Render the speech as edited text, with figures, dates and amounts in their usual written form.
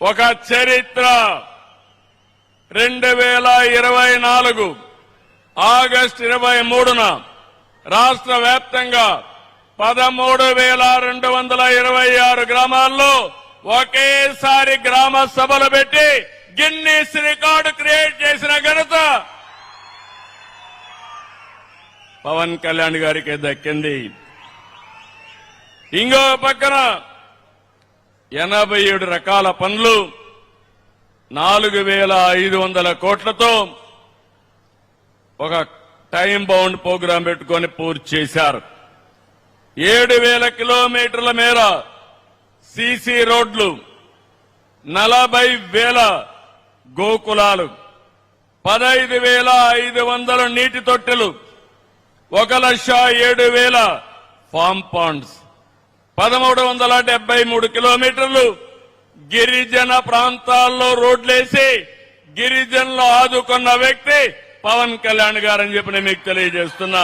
ఒక చరిత్ర. 2024 ఆగస్టు 23న రాష్ట్ర వ్యాప్తంగా 13,226 గ్రామాల్లో ఒకేసారి గ్రామ సభలు పెట్టి గిన్నీస్ రికార్డు క్రియేట్ చేసిన ఘనత పవన్ కళ్యాణ్ గారికి దక్కింది. ఇంకో పక్కన 87 రకాల పనులు 4,500 కోట్లతో ఒక టైం బౌండ్ ప్రోగ్రాం పెట్టుకొని పూర్తి చేశారు. 7,000 కిలోమీటర్ల మేర సీసీ రోడ్లు, 40,000 గోకులాలు, 15,500 నీటి తొట్టెలు, 1,07,000 ఫామ్ పాండ్స్, 1,373 కిలోమీటర్లు గిరిజన ప్రాంతాల్లో రోడ్లేసి గిరిజనులు ఆదుకున్న వ్యక్తి పవన్ కళ్యాణ్ గారని చెప్పి నేను మీకు తెలియజేస్తున్నా.